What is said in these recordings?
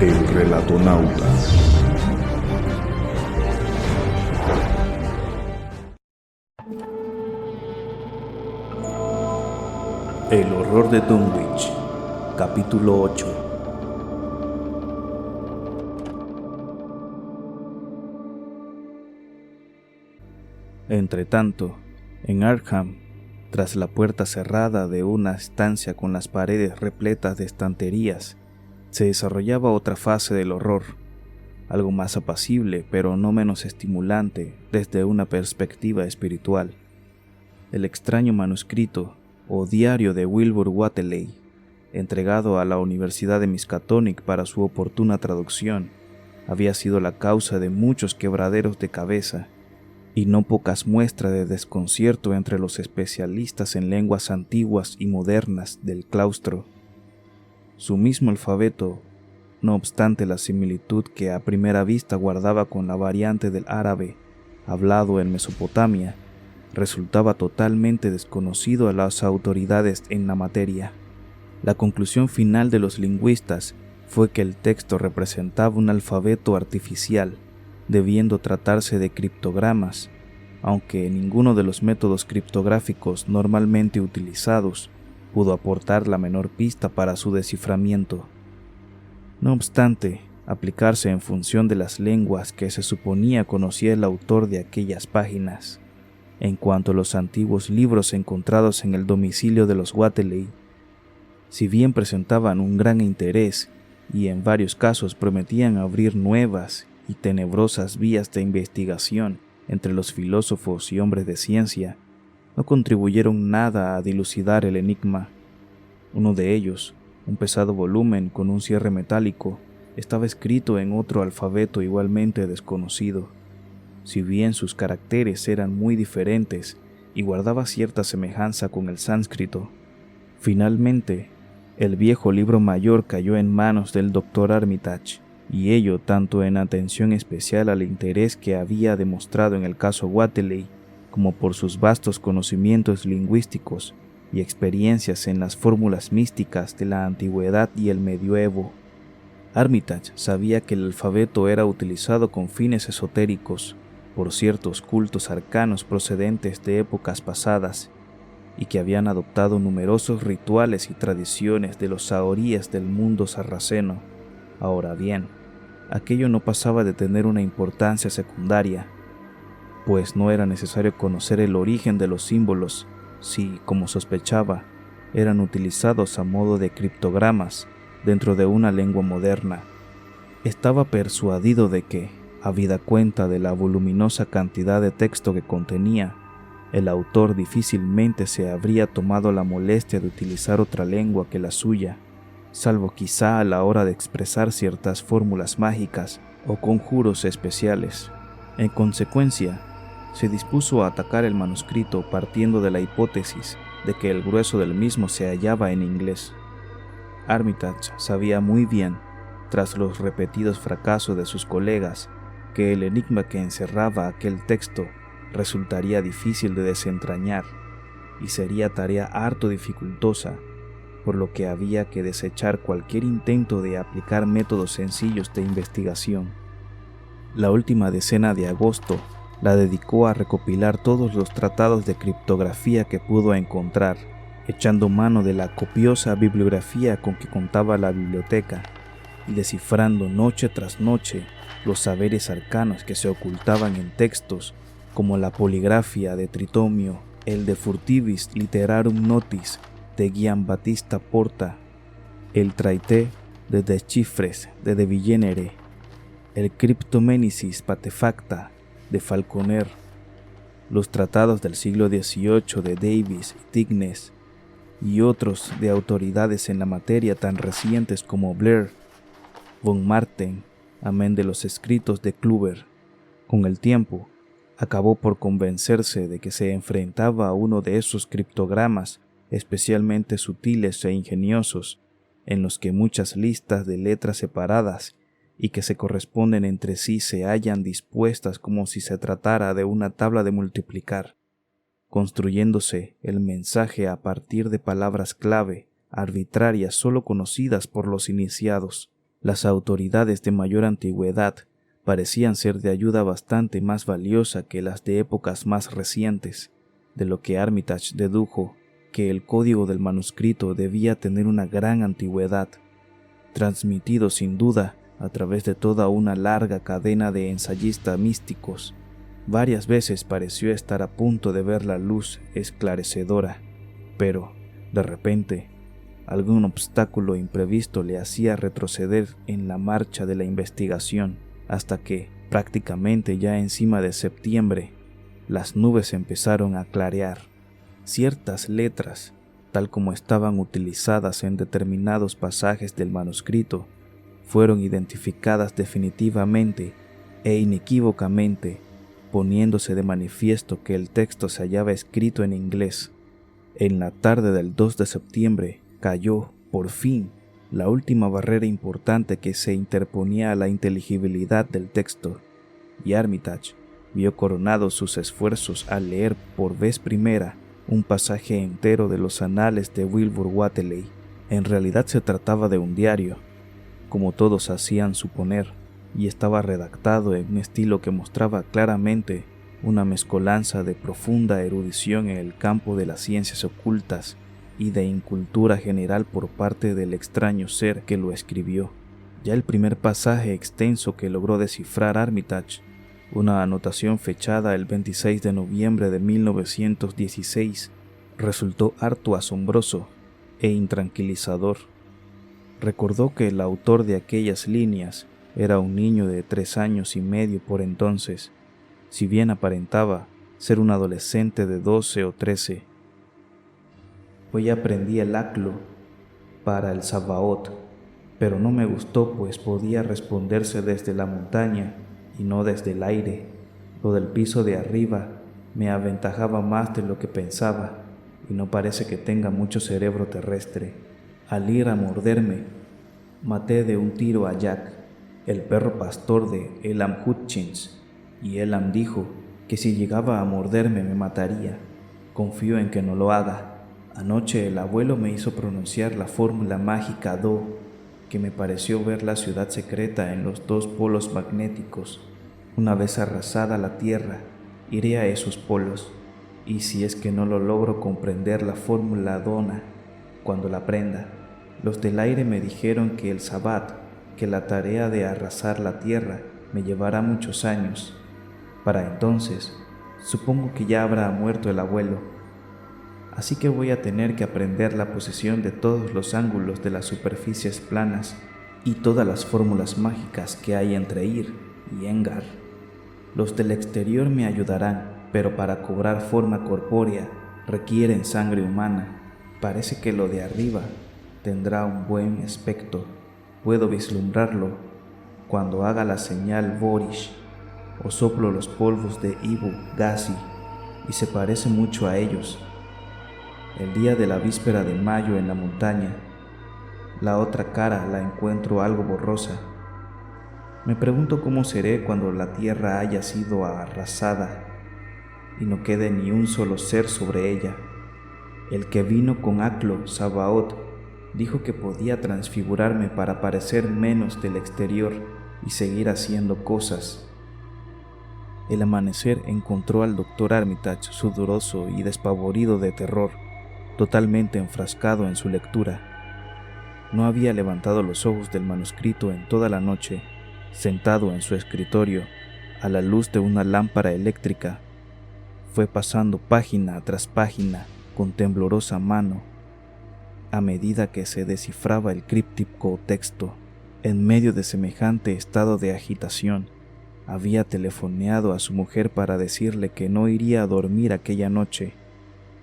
El Relatonauta. El horror de Dunwich, capítulo 8. Entretanto, en Arkham, tras la puerta cerrada de una estancia con las paredes repletas de estanterías, se desarrollaba otra fase del horror, algo más apacible pero no menos estimulante desde una perspectiva espiritual. El extraño manuscrito o diario de Wilbur Whateley, entregado a la Universidad de Miskatonic para su oportuna traducción, había sido la causa de muchos quebraderos de cabeza y no pocas muestras de desconcierto entre los especialistas en lenguas antiguas y modernas del claustro. Su mismo alfabeto, no obstante la similitud que a primera vista guardaba con la variante del árabe hablado en Mesopotamia, resultaba totalmente desconocido a las autoridades en la materia. La conclusión final de los lingüistas fue que el texto representaba un alfabeto artificial, debiendo tratarse de criptogramas, aunque ninguno de los métodos criptográficos normalmente utilizados pudo aportar la menor pista para su desciframiento. No obstante, aplicarse en función de las lenguas que se suponía conocía el autor de aquellas páginas. En cuanto a los antiguos libros encontrados en el domicilio de los Whateley, si bien presentaban un gran interés y en varios casos prometían abrir nuevas y tenebrosas vías de investigación entre los filósofos y hombres de ciencia, no contribuyeron nada a dilucidar el enigma. Uno de ellos, un pesado volumen con un cierre metálico, estaba escrito en otro alfabeto igualmente desconocido. Si bien sus caracteres eran muy diferentes y guardaba cierta semejanza con el sánscrito, finalmente, el viejo libro mayor cayó en manos del Dr. Armitage, y ello tanto en atención especial al interés que había demostrado en el caso Whateley, como por sus vastos conocimientos lingüísticos y experiencias en las fórmulas místicas de la antigüedad y el medioevo. Armitage sabía que el alfabeto era utilizado con fines esotéricos por ciertos cultos arcanos procedentes de épocas pasadas y que habían adoptado numerosos rituales y tradiciones de los sahoríes del mundo sarraceno. Ahora bien, aquello no pasaba de tener una importancia secundaria, pues no era necesario conocer el origen de los símbolos si, como sospechaba, eran utilizados a modo de criptogramas dentro de una lengua moderna. Estaba persuadido de que, habida cuenta de la voluminosa cantidad de texto que contenía, el autor difícilmente se habría tomado la molestia de utilizar otra lengua que la suya, salvo quizá a la hora de expresar ciertas fórmulas mágicas o conjuros especiales. En consecuencia, se dispuso a atacar el manuscrito partiendo de la hipótesis de que el grueso del mismo se hallaba en inglés. Armitage sabía muy bien, tras los repetidos fracasos de sus colegas, que el enigma que encerraba aquel texto resultaría difícil de desentrañar y sería tarea harto dificultosa, por lo que había que desechar cualquier intento de aplicar métodos sencillos de investigación. La última decena de agosto la dedicó a recopilar todos los tratados de criptografía que pudo encontrar, echando mano de la copiosa bibliografía con que contaba la biblioteca y descifrando noche tras noche los saberes arcanos que se ocultaban en textos como la Poligrafia de Tritomio, el De Furtivis Literarum Notis de Gian Battista Porta, el Traité de Dechiffres de De Villeneuve, el Cryptomnesis Patefacta de Falconer, los tratados del siglo XVIII de Davis y Tignes y otros de autoridades en la materia tan recientes como Blair, von Marten, amén de los escritos de Kluber. Con el tiempo, acabó por convencerse de que se enfrentaba a uno de esos criptogramas especialmente sutiles e ingeniosos, en los que muchas listas de letras separadas y que se corresponden entre sí se hallan dispuestas como si se tratara de una tabla de multiplicar, construyéndose el mensaje a partir de palabras clave, arbitrarias solo conocidas por los iniciados. Las autoridades de mayor antigüedad parecían ser de ayuda bastante más valiosa que las de épocas más recientes, de lo que Armitage dedujo que el código del manuscrito debía tener una gran antigüedad, transmitido sin duda a través de toda una larga cadena de ensayistas místicos. Varias veces pareció estar a punto de ver la luz esclarecedora, pero, de repente, algún obstáculo imprevisto le hacía retroceder en la marcha de la investigación, hasta que, prácticamente ya encima de septiembre, las nubes empezaron a clarear. Ciertas letras, tal como estaban utilizadas en determinados pasajes del manuscrito, fueron identificadas definitivamente e inequívocamente, poniéndose de manifiesto que el texto se hallaba escrito en inglés. En la tarde del 2 de septiembre cayó, por fin, la última barrera importante que se interponía a la inteligibilidad del texto, y Armitage vio coronados sus esfuerzos al leer por vez primera un pasaje entero de los anales de Wilbur Whateley. En realidad se trataba de un diario, como todos hacían suponer, y estaba redactado en un estilo que mostraba claramente una mezcolanza de profunda erudición en el campo de las ciencias ocultas y de incultura general por parte del extraño ser que lo escribió. Ya el primer pasaje extenso que logró descifrar Armitage, una anotación fechada el 26 de noviembre de 1916, resultó harto asombroso e intranquilizador. Recordó que el autor de aquellas líneas era un niño de 3 años y medio por entonces, si bien aparentaba ser un adolescente de 12 o 13. Hoy aprendí el aclo para el Sabaoth, pero no me gustó pues podía responderse desde la montaña y no desde el aire. Lo del piso de arriba me aventajaba más de lo que pensaba y no parece que tenga mucho cerebro terrestre. Al ir a morderme, maté de un tiro a Jack, el perro pastor de Elam Hutchins, y Elam dijo que si llegaba a morderme me mataría. Confío en que no lo haga. Anoche el abuelo me hizo pronunciar la fórmula mágica Do, que me pareció ver la ciudad secreta en los 2 polos magnéticos. Una vez arrasada la Tierra, iré a esos polos, y si es que no lo logro comprender la fórmula Dona, cuando la aprenda, los del aire me dijeron que el Sabbat, que la tarea de arrasar la Tierra me llevará muchos años. Para entonces, supongo que ya habrá muerto el abuelo. Así que voy a tener que aprender la posición de todos los ángulos de las superficies planas y todas las fórmulas mágicas que hay entre Ir y Engar. Los del exterior me ayudarán, pero para cobrar forma corpórea requieren sangre humana. Parece que lo de arriba tendrá un buen aspecto. Puedo vislumbrarlo cuando haga la señal Borish o soplo los polvos de Ibu Ghazi, y se parece mucho a ellos. El día de la víspera de mayo en la montaña, la otra cara la encuentro algo borrosa. Me pregunto cómo seré cuando la tierra haya sido arrasada y no quede ni un solo ser sobre ella. El que vino con Aclo Sabaoth dijo que podía transfigurarme para parecer menos del exterior y seguir haciendo cosas. El amanecer encontró al doctor Armitage sudoroso y despavorido de terror, totalmente enfrascado en su lectura. No había levantado los ojos del manuscrito en toda la noche, sentado en su escritorio, a la luz de una lámpara eléctrica. Fue pasando página tras página con temblorosa mano, a medida que se descifraba el críptico texto. En medio de semejante estado de agitación, había telefoneado a su mujer para decirle que no iría a dormir aquella noche,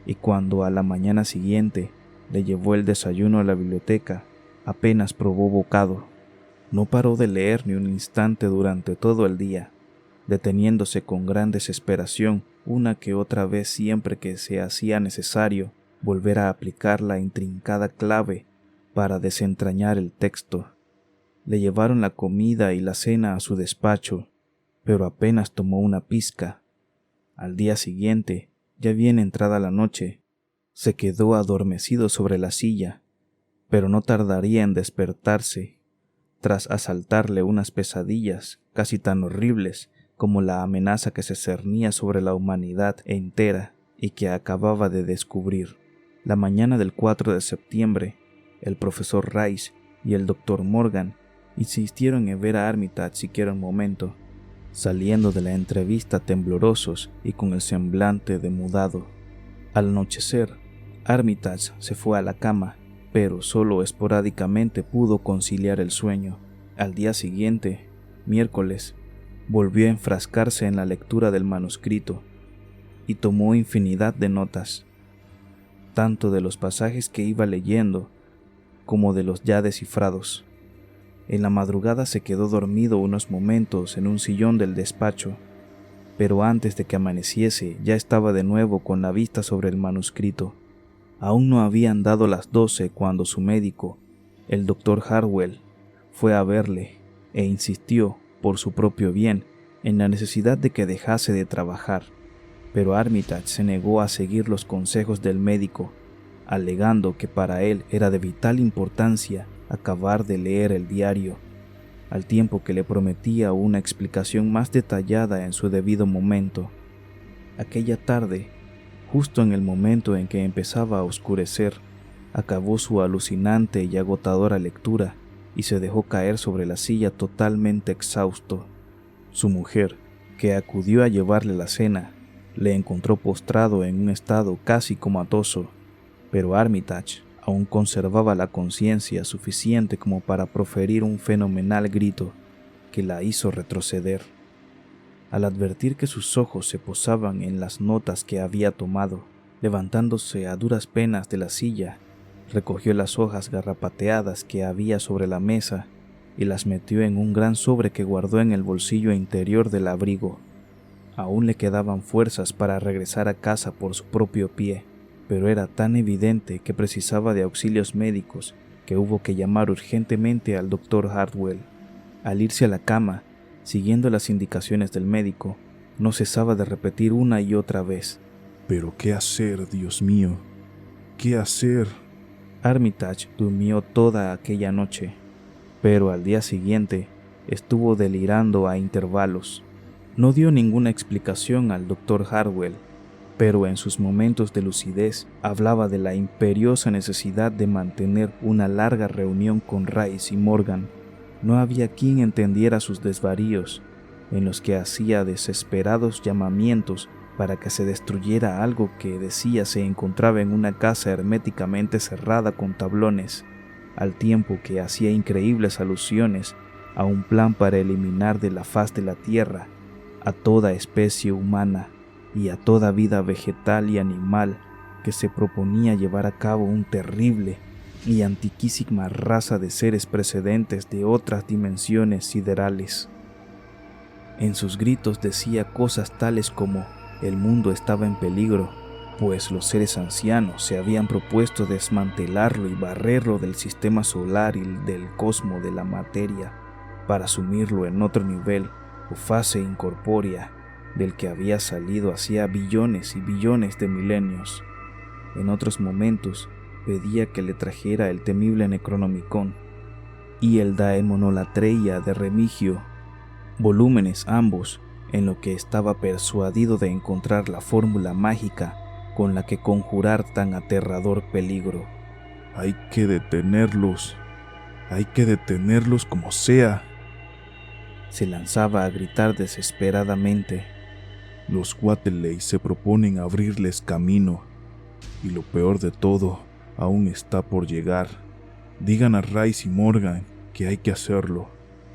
y cuando a la mañana siguiente le llevó el desayuno a la biblioteca, apenas probó bocado. No paró de leer ni un instante durante todo el día, deteniéndose con gran desesperación una que otra vez siempre que se hacía necesario volver a aplicar la intrincada clave para desentrañar el texto. Le llevaron la comida y la cena a su despacho, pero apenas tomó una pizca. Al día siguiente, ya bien entrada la noche, se quedó adormecido sobre la silla, pero no tardaría en despertarse. tras asaltarle unas pesadillas casi tan horribles como la amenaza que se cernía sobre la humanidad entera y que acababa de descubrir. La mañana del 4 de septiembre, el profesor Rice y el doctor Morgan insistieron en ver a Armitage siquiera un momento, saliendo de la entrevista temblorosos y con el semblante demudado. Al anochecer, Armitage se fue a la cama, pero solo esporádicamente pudo conciliar el sueño. Al día siguiente, miércoles, volvió a enfrascarse en la lectura del manuscrito y tomó infinidad de notas, tanto de los pasajes que iba leyendo como de los ya descifrados. En la madrugada se quedó dormido unos momentos en un sillón del despacho, pero antes de que amaneciese ya estaba de nuevo con la vista sobre el manuscrito. Aún no habían dado las 12 cuando su médico, el doctor Harwell, fue a verle e insistió, por su propio bien, en la necesidad de que dejase de trabajar, pero Armitage se negó a seguir los consejos del médico, alegando que para él era de vital importancia acabar de leer el diario, al tiempo que le prometía una explicación más detallada en su debido momento. Aquella tarde, justo en el momento en que empezaba a oscurecer, acabó su alucinante y agotadora lectura y se dejó caer sobre la silla totalmente exhausto. Su mujer, que acudió a llevarle la cena, le encontró postrado en un estado casi comatoso, pero Armitage aún conservaba la conciencia suficiente como para proferir un fenomenal grito que la hizo retroceder. Al advertir que sus ojos se posaban en las notas que había tomado, levantándose a duras penas de la silla, recogió las hojas garrapateadas que había sobre la mesa y las metió en un gran sobre que guardó en el bolsillo interior del abrigo. Aún le quedaban fuerzas para regresar a casa por su propio pie, pero era tan evidente que precisaba de auxilios médicos que hubo que llamar urgentemente al doctor Harwell. Al irse a la cama, siguiendo las indicaciones del médico, no cesaba de repetir una y otra vez: ¿Pero qué hacer, Dios mío? ¿Qué hacer? Armitage durmió toda aquella noche, pero al día siguiente estuvo delirando a intervalos. No dio ninguna explicación al doctor Harwell, pero en sus momentos de lucidez hablaba de la imperiosa necesidad de mantener una larga reunión con Rice y Morgan. No había quien entendiera sus desvaríos, en los que hacía desesperados llamamientos para que se destruyera algo que decía se encontraba en una casa herméticamente cerrada con tablones, al tiempo que hacía increíbles alusiones a un plan para eliminar de la faz de la tierra a toda especie humana y a toda vida vegetal y animal que se proponía llevar a cabo un terrible y antiquísima raza de seres precedentes de otras dimensiones siderales. En sus gritos decía cosas tales como: el mundo estaba en peligro, pues los seres ancianos se habían propuesto desmantelarlo y barrerlo del sistema solar y del cosmos de la materia para sumirlo en otro nivel o fase incorpórea del que había salido hacía billones y billones de milenios. En otros momentos pedía que le trajera el temible Necronomicon y el Daemonolatreia de Remigio, volúmenes ambos en lo que estaba persuadido de encontrar la fórmula mágica con la que conjurar tan aterrador peligro. Hay que detenerlos como sea. Se lanzaba a gritar desesperadamente. Los Wateley se proponen abrirles camino, y lo peor de todo aún está por llegar. Digan a Rice y Morgan que hay que hacerlo.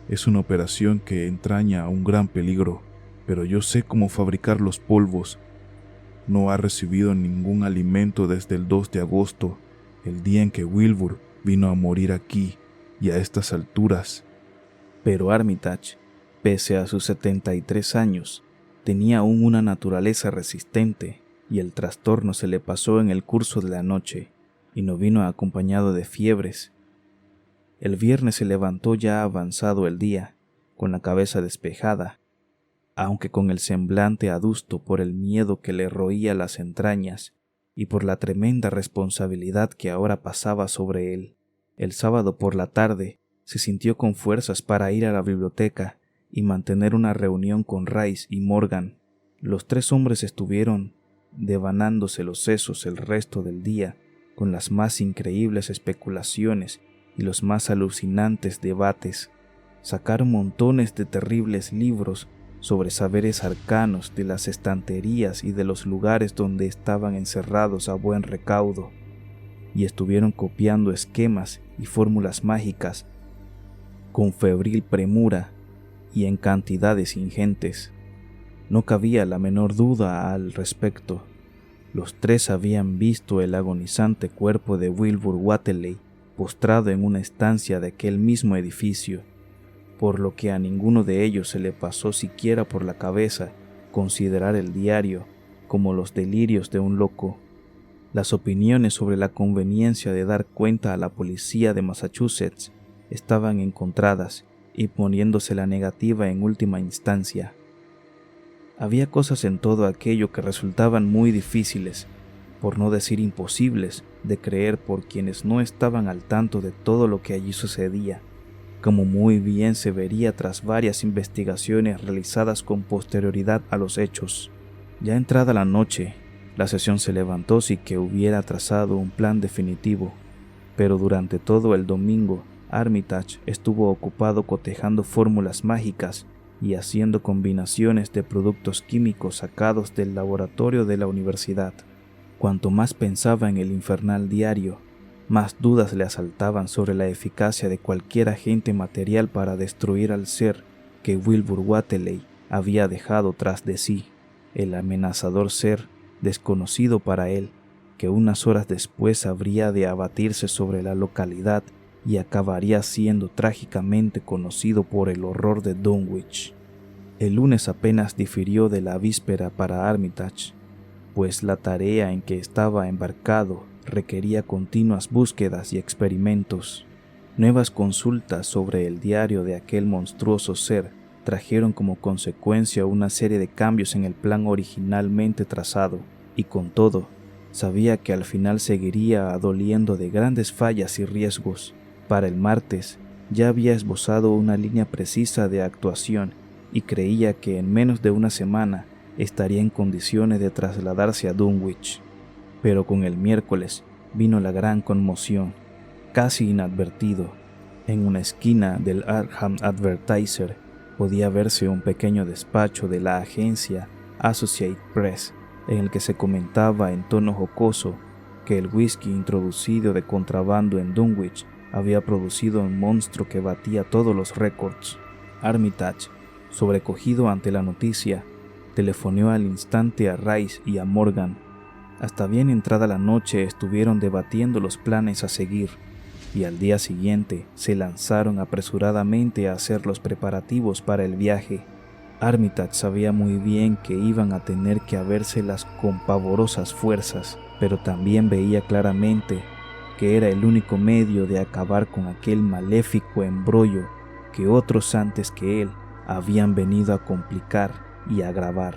Es una operación que entraña un gran peligro, pero yo sé cómo fabricar los polvos. No ha recibido ningún alimento desde el 2 de agosto, el día en que Wilbur vino a morir aquí y a estas alturas. Pero Armitage, pese a sus 73 años, tenía aún una naturaleza resistente y el trastorno se le pasó en el curso de la noche y no vino acompañado de fiebres. El viernes se levantó ya avanzado el día, con la cabeza despejada, aunque con el semblante adusto por el miedo que le roía las entrañas y por la tremenda responsabilidad que ahora pasaba sobre él. El sábado por la tarde se sintió con fuerzas para ir a la biblioteca y mantener una reunión con Rice y Morgan. Los tres hombres estuvieron devanándose los sesos el resto del día con las más increíbles especulaciones y los más alucinantes debates. Sacaron montones de terribles libros sobre saberes arcanos de las estanterías y de los lugares donde estaban encerrados a buen recaudo, y estuvieron copiando esquemas y fórmulas mágicas con febril premura y en cantidades ingentes. No cabía la menor duda al respecto. Los tres habían visto el agonizante cuerpo de Wilbur Whateley postrado en una estancia de aquel mismo edificio, por lo que a ninguno de ellos se le pasó siquiera por la cabeza considerar el diario como los delirios de un loco. Las opiniones sobre la conveniencia de dar cuenta a la policía de Massachusetts estaban encontradas y poniéndose la negativa en última instancia. Había cosas en todo aquello que resultaban muy difíciles, por no decir imposibles, de creer por quienes no estaban al tanto de todo lo que allí sucedía, como muy bien se vería tras varias investigaciones realizadas con posterioridad a los hechos. Ya entrada la noche, la sesión se levantó sin que hubiera trazado un plan definitivo, pero durante todo el domingo Armitage estuvo ocupado cotejando fórmulas mágicas y haciendo combinaciones de productos químicos sacados del laboratorio de la universidad. Cuanto más pensaba en el infernal diario, más dudas le asaltaban sobre la eficacia de cualquier agente material para destruir al ser que Wilbur Whateley había dejado tras de sí, el amenazador ser desconocido para él, que unas horas después habría de abatirse sobre la localidad y acabaría siendo trágicamente conocido por el horror de Dunwich. El lunes apenas difirió de la víspera para Armitage, pues la tarea en que estaba embarcado requería continuas búsquedas y experimentos. Nuevas consultas sobre el diario de aquel monstruoso ser trajeron como consecuencia una serie de cambios en el plan originalmente trazado, y con todo, sabía que al final seguiría adoliendo de grandes fallas y riesgos. Para el martes ya había esbozado una línea precisa de actuación y creía que en menos de una semana estaría en condiciones de trasladarse a Dunwich. Pero con el miércoles vino la gran conmoción. Casi inadvertido, en una esquina del Arkham Advertiser podía verse un pequeño despacho de la agencia Associated Press, en el que se comentaba en tono jocoso que el whisky introducido de contrabando en Dunwich había producido un monstruo que batía todos los récords. Armitage, sobrecogido ante la noticia, telefoneó al instante a Rice y a Morgan. Hasta bien entrada la noche estuvieron debatiendo los planes a seguir, y al día siguiente se lanzaron apresuradamente a hacer los preparativos para el viaje. Armitage sabía muy bien que iban a tener que habérselas con pavorosas fuerzas, pero también veía claramente que era el único medio de acabar con aquel maléfico embrollo que otros antes que él habían venido a complicar y agravar.